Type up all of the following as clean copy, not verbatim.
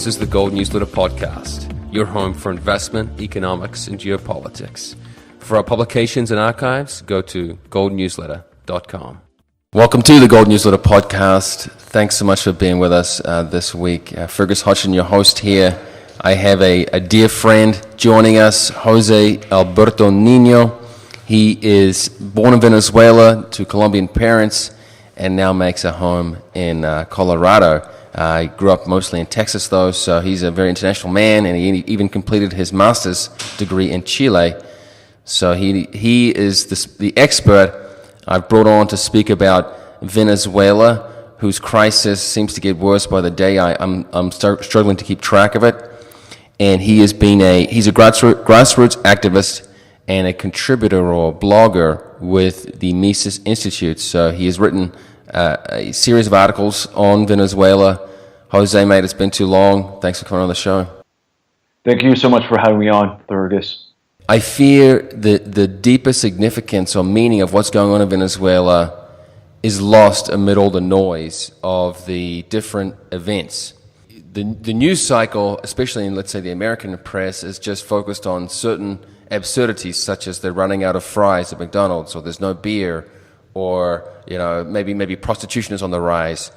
This is the Gold Newsletter Podcast, your home for investment, economics, and geopolitics. For our publications and archives, go to goldnewsletter.com. Welcome to the Gold Newsletter Podcast. Thanks so much for being with us this week. Fergus Hodgson, your host here. I have a dear friend joining us, José Alberto Niño. He is born in Venezuela to Colombian parents and now makes a home in Colorado. He grew up mostly in Texas, though, so he's a very international man, and he even completed his master's degree in Chile. So he is the expert I've brought on to speak about Venezuela, whose crisis seems to get worse by the day. I'm struggling to keep track of it. And he's a grassroots activist and a contributor or blogger with the Mises Institute. So he has written a series of articles on Venezuela. Jose, mate, it's been too long. Thanks for coming on the show. Thank you so much for having me on, Fergus. I fear the deeper significance or meaning of what's going on in Venezuela is lost amid all the noise of the different events. The news cycle, especially in, let's say, the American press, is just focused on certain absurdities, such as they're running out of fries at McDonald's, or there's no beer, or maybe prostitution is on the rise,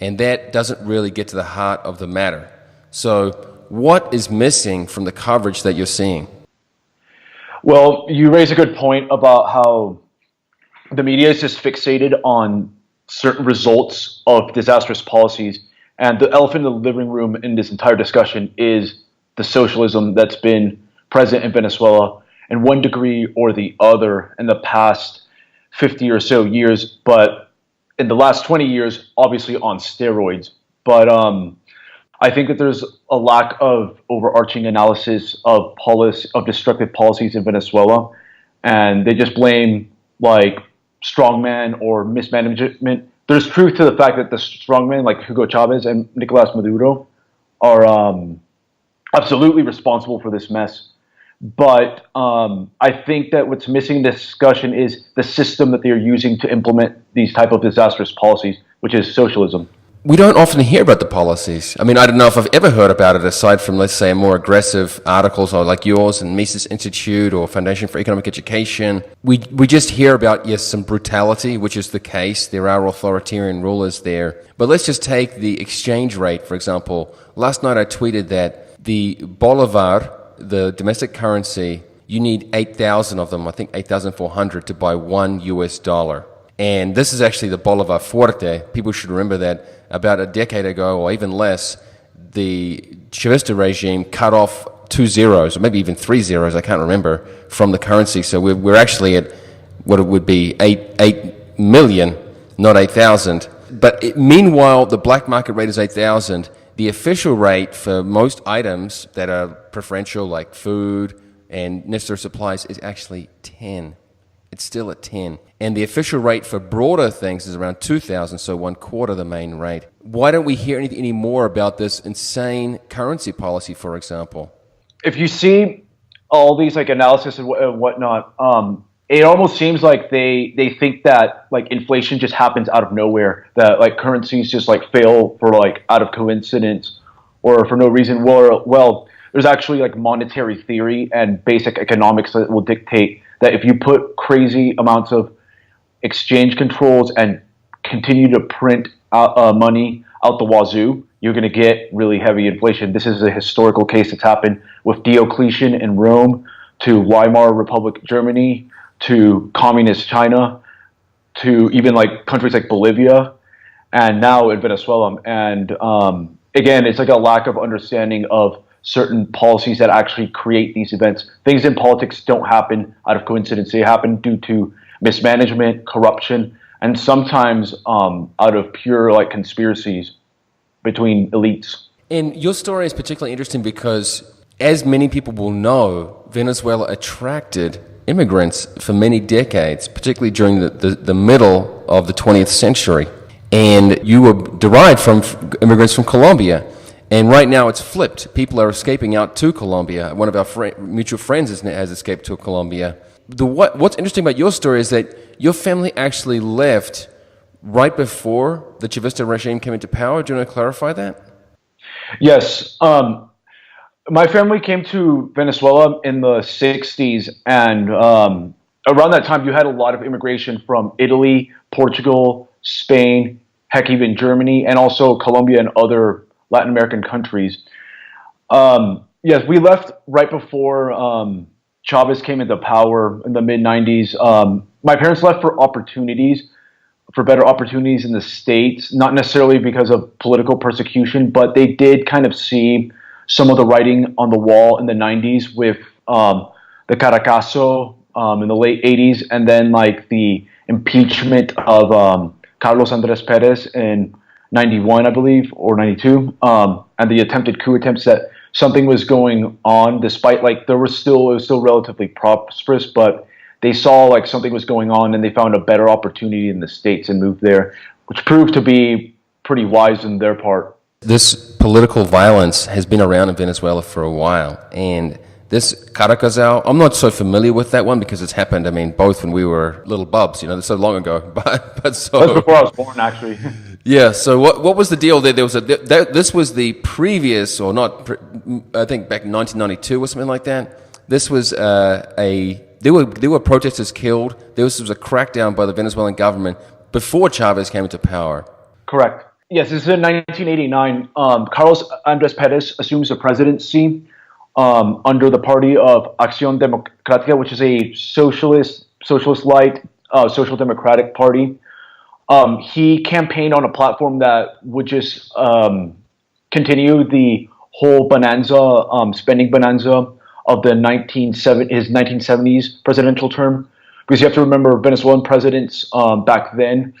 and that doesn't really get to the heart of the matter. So, what is missing from the coverage that you're seeing? Well, you raise a good point about how the media is just fixated on certain results of disastrous policies, and the elephant in the living room in this entire discussion is the socialism that's been present in Venezuela in one degree or the other in the past 50 or so years, but in the last 20 years, obviously on steroids. But I think that there's a lack of overarching analysis of destructive policies in Venezuela, and they just blame like strongman or mismanagement. There's truth to the fact that the strongmen like Hugo Chavez and Nicolas Maduro are absolutely responsible for this mess. But I think that what's missing in this discussion is the system that they're using to implement these type of disastrous policies, which is socialism. We don't often hear about the policies. I mean, I don't know if I've ever heard about it aside from, let's say, more aggressive articles or like yours and Mises Institute or Foundation for Economic Education. We just hear about, yes, some brutality, which is the case. There are authoritarian rulers there. But let's just take the exchange rate, for example. Last night I tweeted that the bolivar, the domestic currency, you need 8,000 of them, I think 8,400 to buy $1. And this is actually the bolivar fuerte. People should remember that about a decade ago, or even less, the Chavista regime cut off 2 zeros, or maybe even 3 zeros, I can't remember, from the currency. So we're actually at what it would be 8 million, not 8,000. But meanwhile, the black market rate is 8,000. The official rate for most items that are preferential, like food and necessary supplies, is actually 10. It's still at 10. And the official rate for broader things is around 2,000, so 1/4 the main rate. Why don't we hear any more about this insane currency policy, for example? If you see all these like analysis and whatnot, it almost seems like they think that like inflation just happens out of nowhere, that like currencies just like fail for like out of coincidence or for no reason. Well, there's actually like monetary theory and basic economics that will dictate that if you put crazy amounts of exchange controls and continue to print money out the wazoo, you're going to get really heavy inflation. This is a historical case that's happened with Diocletian in Rome, to Weimar Republic Germany, to communist China, to even like countries like Bolivia, and now in Venezuela. And again, it's like a lack of understanding of certain policies that actually create these events. Things in politics don't happen out of coincidence. They happen due to mismanagement, corruption, and sometimes out of pure like conspiracies between elites. And your story is particularly interesting because, as many people will know, Venezuela attracted immigrants for many decades, particularly during the middle of the 20th century. And you were derived from immigrants from Colombia. And right now it's flipped. People are escaping out to Colombia. One of our mutual friends has escaped to Colombia. What's interesting about your story is that your family actually left right before the Chavista regime came into power. Do you want to clarify that? Yes. My family came to Venezuela in the 60s, and around that time, you had a lot of immigration from Italy, Portugal, Spain, heck, even Germany, and also Colombia and other Latin American countries. Yes, we left right before Chavez came into power in the mid 90s. My parents left for opportunities, for better opportunities in the States, not necessarily because of political persecution, but they did kind of see some of the writing on the wall in the 90s with the Caracazo in the late 80s, and then like the impeachment of Carlos Andres Perez in 91, I believe, or 92, and the attempted coup attempts that something was going on, despite like it was still relatively prosperous, but they saw like something was going on and they found a better opportunity in the States and moved there, which proved to be pretty wise in their part. This political violence has been around in Venezuela for a while, and this Caracazal, I'm not so familiar with that one because it's happened, I mean, both when we were little bubs, so long ago, but so... That was before I was born, actually. Yeah, so what was the deal there? There was this was the previous, or not, I think back in 1992 or something like that. This was there were protesters killed. This was a crackdown by the Venezuelan government before Chavez came into power. Correct. Yes, this is in 1989. Carlos Andres Perez assumes the presidency under the party of Acción Democrática, which is a socialist-light, social democratic party. He campaigned on a platform that would just continue the whole bonanza, spending bonanza of his 1970s presidential term. Because you have to remember, Venezuelan presidents back then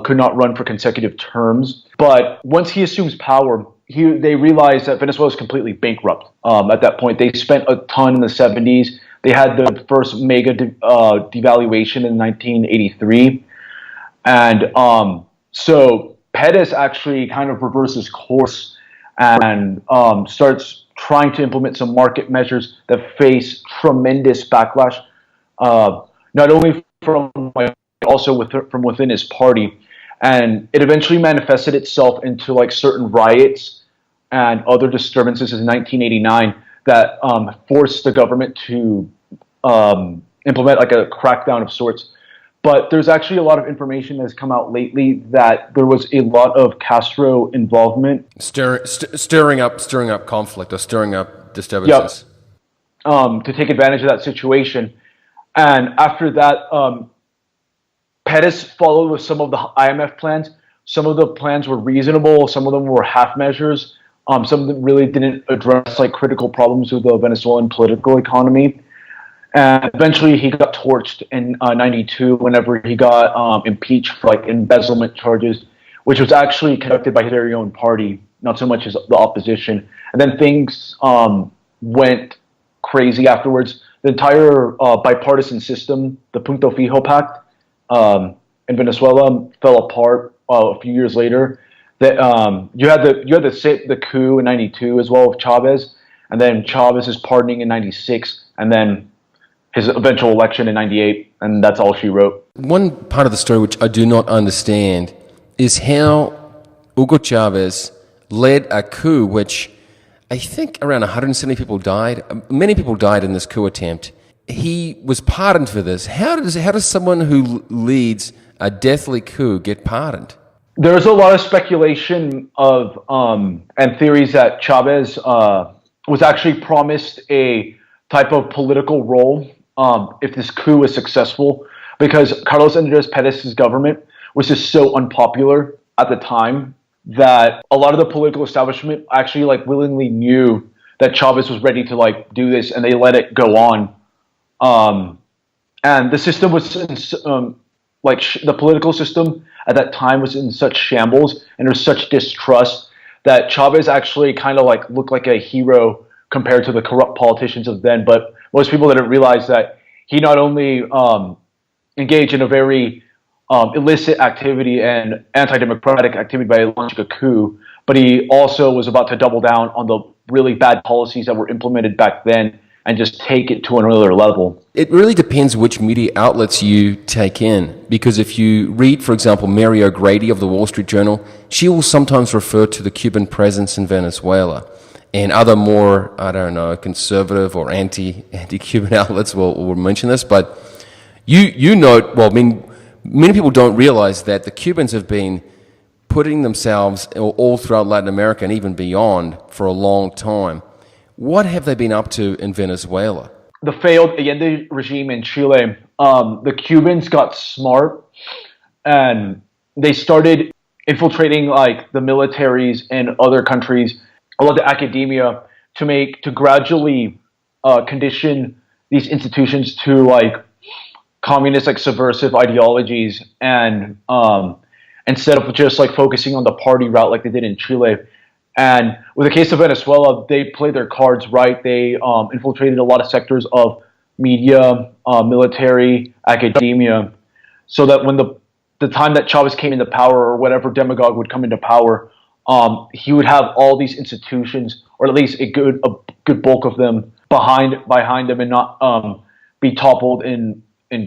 could not run for consecutive terms. But once he assumes power, they realized that Venezuela was completely bankrupt at that point. They spent a ton in the 70s. They had the first mega devaluation in 1983. And so Pettis actually kind of reverses course and starts trying to implement some market measures that face tremendous backlash, not only from also from within his party. And it eventually manifested itself into like certain riots and other disturbances in 1989 that forced the government to implement like a crackdown of sorts. But there's actually a lot of information that has come out lately that there was a lot of Castro involvement, stirring up conflict or stirring up disturbances. Yep. To take advantage of that situation. And after that, Pettis followed with some of the IMF plans. Some of the plans were reasonable. Some of them were half measures. Some of them really didn't address like critical problems with the Venezuelan political economy. And eventually he got torched in 92 whenever he got impeached for like embezzlement charges, which was actually conducted by their own party, not so much as the opposition. And then things went crazy afterwards. The entire bipartisan system, the Punto Fijo Pact in Venezuela, fell apart a few years later. That you had the coup in 92 as well with Chavez, and then Chavez's pardoning in 96, and then his eventual election in 98, and that's all she wrote. One part of the story which I do not understand is how Hugo Chavez led a coup which I think around 170 people died. Many people died in this coup attempt. He was pardoned for this. How does someone who leads a deathly coup get pardoned? There's a lot of speculation of and theories that Chavez was actually promised a type of political role if this coup was successful, because Carlos Andres Perez's government was just so unpopular at the time that a lot of the political establishment actually like willingly knew that Chavez was ready to like do this, and they let it go on. And the system was the political system at that time was in such shambles, and there was such distrust that Chavez actually kind of like looked like a hero compared to the corrupt politicians of then. But most people didn't realize that he not only engaged in a very illicit activity and anti-democratic activity by launching a coup, but he also was about to double down on the really bad policies that were implemented back then, and just take it to another level. It really depends which media outlets you take in, because if you read, for example, Mary O'Grady of the Wall Street Journal, she will sometimes refer to the Cuban presence in Venezuela, and other more, I don't know, conservative or anti-Cuban outlets will mention this, but you note, well, I mean, many people don't realize that the Cubans have been putting themselves all throughout Latin America and even beyond for a long time. What have they been up to in Venezuela? The failed Allende regime in Chile, the Cubans got smart and they started infiltrating like the militaries in other countries, a lot of the academia, to gradually condition these institutions to like communist, like subversive ideologies, and instead of just like focusing on the party route like they did in Chile. And with the case of Venezuela, they played their cards right. They infiltrated a lot of sectors of media, military, academia, so that when the time that Chavez came into power, or whatever demagogue would come into power, he would have all these institutions, or at least a good bulk of them behind them, and not be toppled in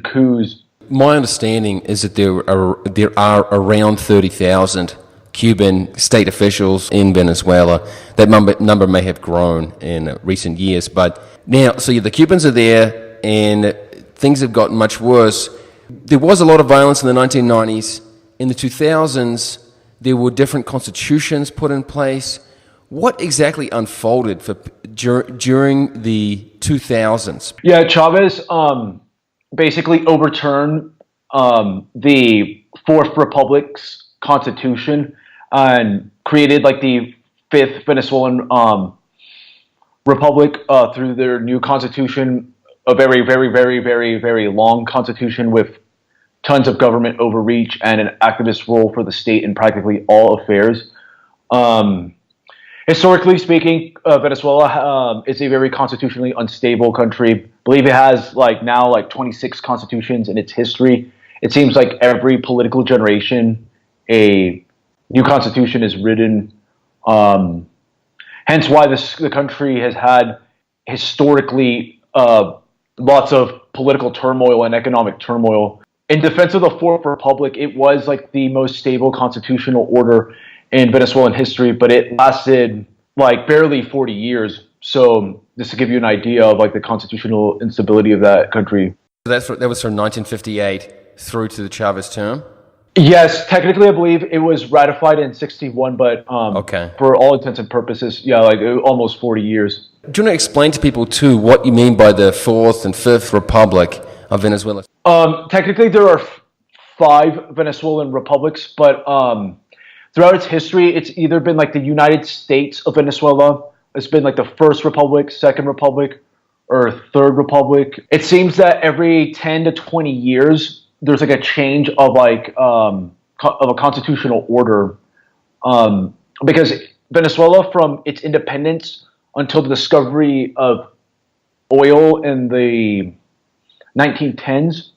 coups. My understanding is that there are around 30,000 Cuban state officials in Venezuela. That number may have grown in recent years, but now, so the Cubans are there, and things have gotten much worse. There was a lot of violence in the 1990s. In the 2000s, there were different constitutions put in place. What exactly unfolded during the 2000s? Yeah, Chavez basically overturned the Fourth Republic's constitution and created like the Fifth Venezuelan Republic through their new constitution, a very, very, very, very, very long constitution with tons of government overreach and an activist role for the state in practically all affairs. Historically speaking, Venezuela is a very constitutionally unstable country. I believe it has now 26 constitutions in its history. It seems like every political generation, a new constitution is written. Hence why the country has had historically lots of political turmoil and economic turmoil. In defense of the Fourth Republic, it was the most stable constitutional order in Venezuelan history, but it lasted barely 40 years. So just to give you an idea of the constitutional instability of that country. That was from 1958 through to the Chavez term? Yes, technically I believe it was ratified in 61, but for all intents and purposes, almost 40 years. Do you want to explain to people too what you mean by the Fourth and Fifth Republic of Venezuela? Technically there are 5 Venezuelan republics, but throughout its history, it's either been the United States of Venezuela, it's been the First Republic, Second Republic, or Third Republic. It seems that every 10 to 20 years, there's a change of a constitutional order, because Venezuela, from its independence until the discovery of oil in the 1910s,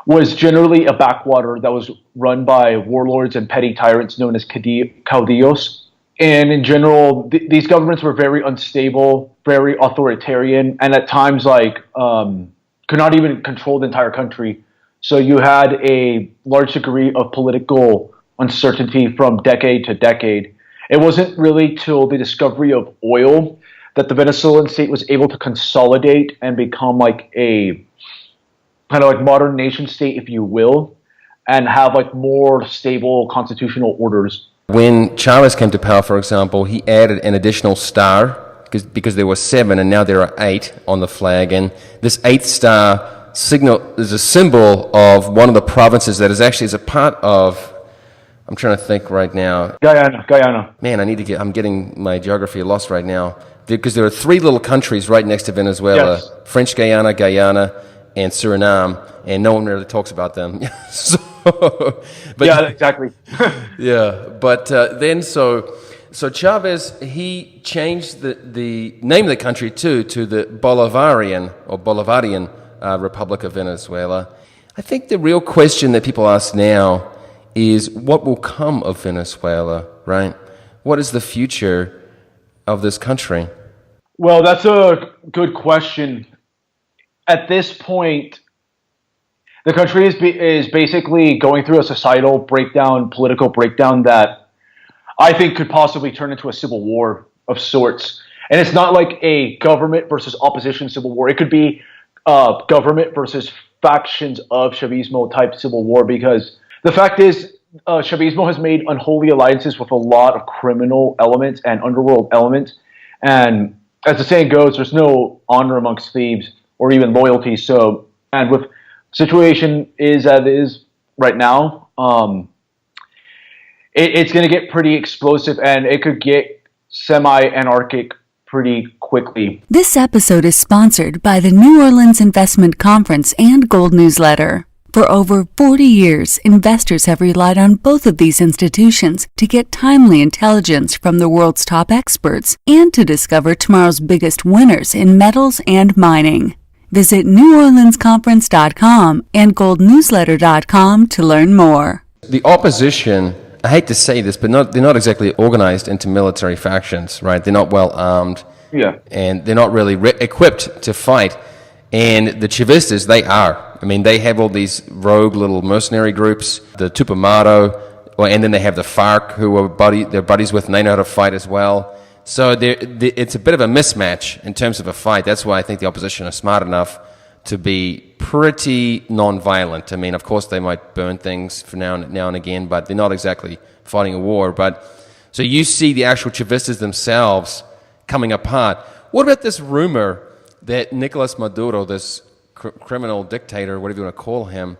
was generally a backwater that was run by warlords and petty tyrants known as caudillos. And in general, these governments were very unstable, very authoritarian, and at times could not even control the entire country. So you had a large degree of political uncertainty from decade to decade. It wasn't really till the discovery of oil that the Venezuelan state was able to consolidate and become a kind of modern nation state, if you will, and have more stable constitutional orders. When Chavez came to power, for example, he added an additional star because there were 7 and now there are 8 on the flag, and this 8th star signal is a symbol of one of the provinces that is a part of, I'm trying to think right now. Guyana. Man, I'm getting my geography lost right now, because there are 3 little countries right next to Venezuela, yes. French Guyana, and Suriname, and no one really talks about them. Exactly. So Chavez, he changed the name of the country to the Bolivarian Republic of Venezuela. I think the real question that people ask now is what will come of Venezuela, right? What is the future of this country? Well, that's a good question. At this point, the country is basically going through a societal breakdown, political breakdown that I think could possibly turn into a civil war of sorts. And it's not like a government versus opposition civil war. It could be government versus factions of Chavismo type civil war, because the fact is, Chavismo has made unholy alliances with a lot of criminal elements and underworld elements. And as the saying goes, there's no honor amongst thieves or even loyalty. So, and with situation is as it is right now, it's going to get pretty explosive, and it could get semi-anarchic pretty quickly. This episode is sponsored by the New Orleans Investment Conference and Gold Newsletter. For over 40 years, investors have relied on both of these institutions to get timely intelligence from the world's top experts and to discover tomorrow's biggest winners in metals and mining. Visit NewOrleansConference.com and GoldNewsletter.com to learn more. The opposition, I hate to say this, but they're not exactly organized into military factions, right? They're not well armed. Yeah. And they're not really equipped to fight. And the Chavistas, they are. I mean, they have all these rogue little mercenary groups, the Tupamoto, and then they have the FARC, who they're buddies with, and they know how to fight as well. So it's a bit of a mismatch in terms of a fight. That's why I think the opposition are smart enough to be pretty non-violent. I mean, of course, they might burn things for now and again, but they're not exactly fighting a war. But so you see the actual Chavistas themselves coming apart. What about this rumor that Nicolas Maduro, this criminal dictator, whatever you want to call him,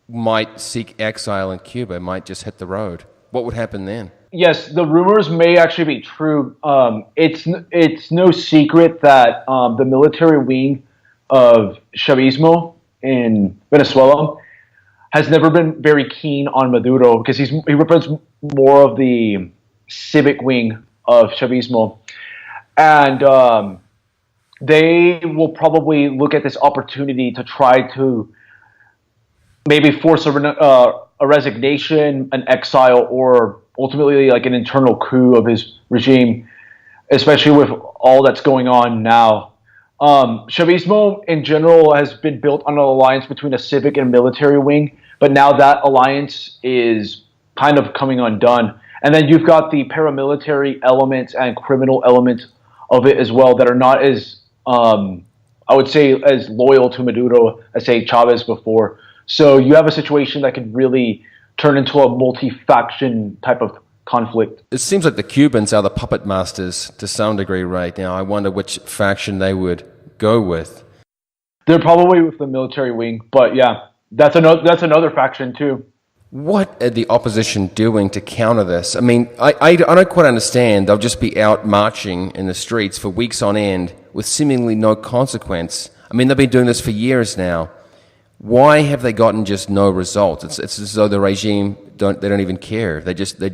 might seek exile in Cuba, might just hit the road? What would happen then? Yes, the rumors may actually be true. It's no secret that the military wing of Chavismo in Venezuela has never been very keen on Maduro, because he represents more of the civic wing of Chavismo. And they will probably look at this opportunity to try to maybe force a resignation, an exile, or ultimately like an internal coup of his regime, especially with all that's going on now. Chavismo in general has been built on an alliance between a civic and military wing, but now that alliance is kind of coming undone. And then you've got the paramilitary elements and criminal elements of it as well that are not as, I would say, as loyal to Maduro as, say, Chavez before. So you have a situation that could really turn into a multi-faction type of conflict. It seems like the Cubans are the puppet masters to some degree right now. I wonder which faction they would go with. They're probably with the military wing, but yeah, that's another faction too. What are the opposition doing to counter this? I mean, I don't quite understand. They'll just be out marching in the streets for weeks on end with seemingly no consequence. I mean, they've been doing this for years now. Why have they gotten just no results? It's as though the regime they don't even care.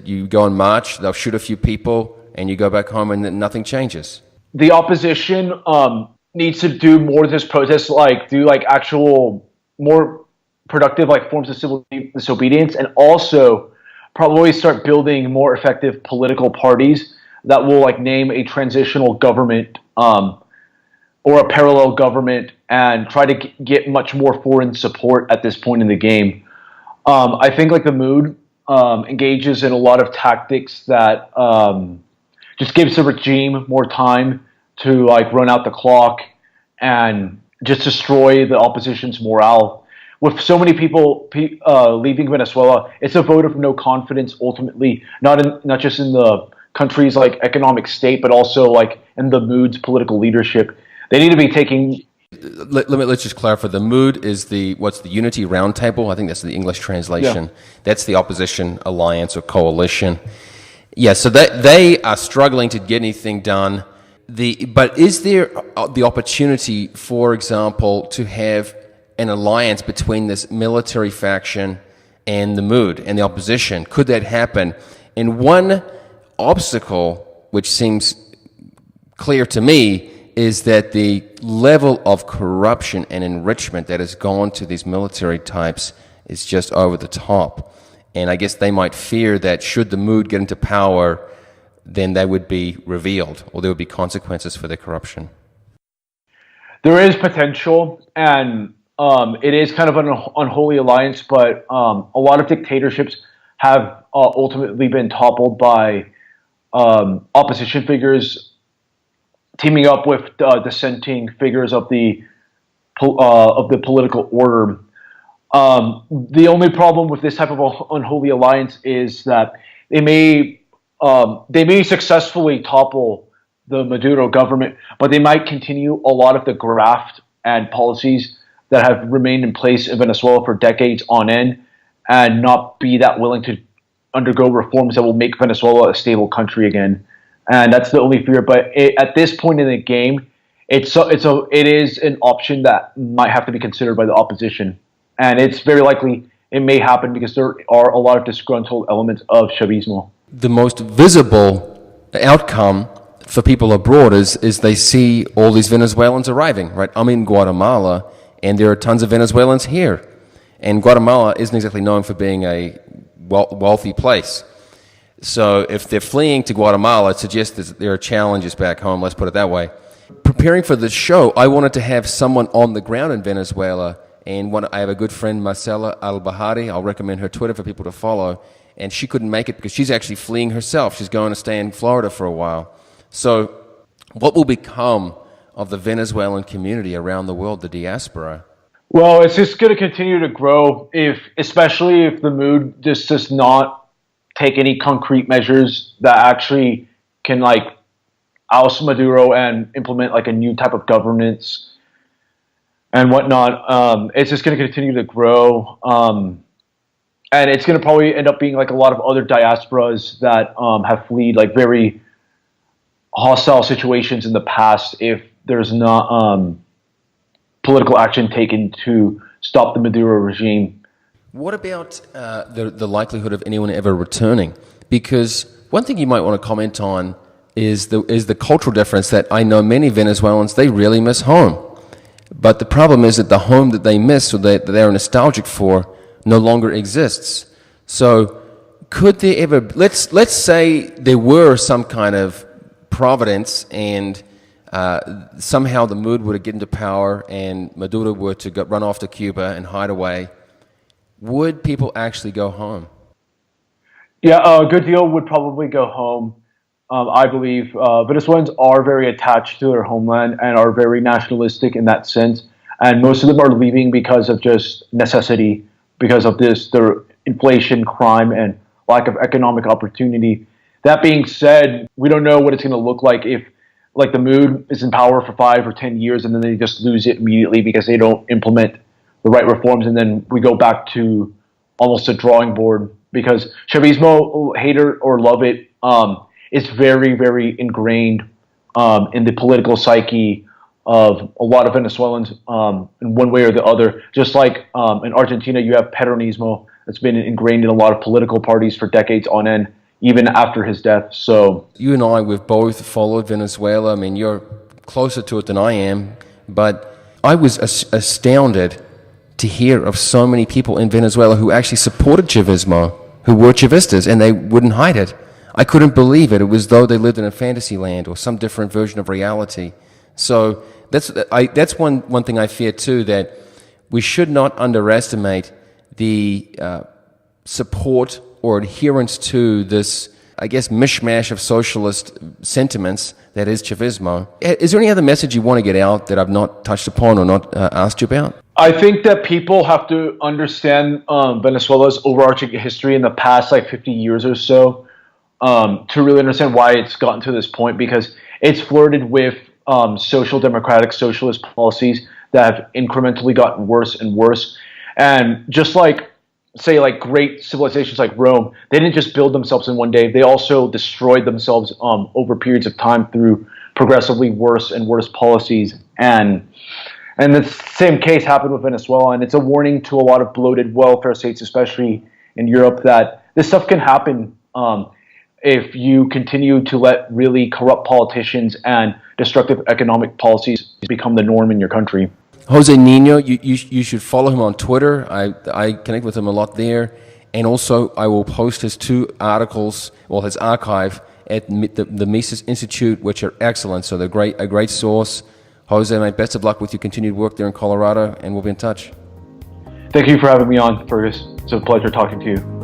You go and march, they'll shoot a few people, and you go back home, and then nothing changes. The opposition needs to do more of this protest, do actual more productive forms of civil disobedience, and also probably start building more effective political parties that will name a transitional government or a parallel government, and try to get much more foreign support at this point in the game. I think the mood engages in a lot of tactics that just gives the regime more time to run out the clock and just destroy the opposition's morale. With so many people leaving Venezuela, it's a vote of no confidence ultimately, not just in the country's economic state, but also in the mood's political leadership. They need to be taking. Let's just clarify. The mood is the Unity Roundtable. I think that's the English translation. Yeah. That's the opposition alliance or coalition. Yeah, so they are struggling to get anything done. But is there the opportunity, for example, to have an alliance between this military faction and the mood and the opposition? Could that happen? And one obstacle, which seems clear to me, is that the level of corruption and enrichment that has gone to these military types is just over the top. And I guess they might fear that should the mood get into power, then they would be revealed, or there would be consequences for their corruption? There is potential, and it is kind of an unholy alliance, but a lot of dictatorships have ultimately been toppled by opposition figures teaming up with dissenting figures of the political order. The only problem with this type of unholy alliance is that they may successfully topple the Maduro government, but they might continue a lot of the graft and policies that have remained in place in Venezuela for decades on end, and not be that willing to undergo reforms that will make Venezuela a stable country again. And that's the only fear. But at this point in the game, it is an option that might have to be considered by the opposition, and it's very likely it may happen because there are a lot of disgruntled elements of Chavismo. The most visible outcome for people abroad is they see all these Venezuelans arriving, right? I'm in Guatemala, and there are tons of Venezuelans here. And Guatemala isn't exactly known for being a wealthy place. So if they're fleeing to Guatemala, it suggests that there are challenges back home, let's put it that way. Preparing for this show, I wanted to have someone on the ground in Venezuela, and I have a good friend, Marcela Al-Bahari. I'll recommend her Twitter for people to follow. And she couldn't make it because she's actually fleeing herself. She's going to stay in Florida for a while. So what will become of the Venezuelan community around the world, the diaspora? Well, it's just going to continue to grow, especially if the mood just does not take any concrete measures that actually can oust Maduro and implement a new type of governance and whatnot. It's just going to continue to grow. And it's going to probably end up being a lot of other diasporas that have fled very hostile situations in the past if there's not political action taken to stop the Maduro regime. What about the likelihood of anyone ever returning? Because one thing you might want to comment on is the cultural difference that I know many Venezuelans, they really miss home. But the problem is that the home that they miss or that they're nostalgic for no longer exists. So could there ever, let's say there were some kind of providence and somehow the mood were to get into power and Maduro were to run off to Cuba and hide away, would people actually go home? Yeah, a good deal would probably go home. I believe Venezuelans are very attached to their homeland and are very nationalistic in that sense. And most of them are leaving because of just necessity, because of their inflation, crime, and lack of economic opportunity. That being said, we don't know what it's going to look like if the mood is in power for 5 or 10 years and then they just lose it immediately because they don't implement the right reforms, and then we go back to almost a drawing board because Chavismo, hate it or love it, is very, very ingrained in the political psyche of a lot of Venezuelans in one way or the other. Just like in Argentina, you have Peronismo that's been ingrained in a lot of political parties for decades on end, even after his death. So you and I, we've both followed Venezuela. I mean, you're closer to it than I am, but I was astounded to hear of so many people in Venezuela who actually supported Chavismo, who were Chavistas, and they wouldn't hide it. I couldn't believe it. It was as though they lived in a fantasy land or some different version of reality. So that's one thing I fear too, that we should not underestimate the support or adherence to this, I guess, mishmash of socialist sentiments that is Chavismo. Is there any other message you want to get out that I've not touched upon or not asked you about? I think that people have to understand Venezuela's overarching history in the past 50 years or so to really understand why it's gotten to this point, because it's flirted with social democratic socialist policies that have incrementally gotten worse and worse. And just great civilizations like Rome, they didn't just build themselves in one day. They also destroyed themselves over periods of time through progressively worse and worse policies. And the same case happened with Venezuela. And it's a warning to a lot of bloated welfare states, especially in Europe, that this stuff can happen if you continue to let really corrupt politicians and destructive economic policies become the norm in your country. José Niño, you should follow him on Twitter. I connect with him a lot there. And also, I will post his 2 articles, his archive, at the Mises Institute, which are excellent. So they're a great source. Jose, mate, best of luck with your continued work there in Colorado, and we'll be in touch. Thank you for having me on, Fergus. It's a pleasure talking to you.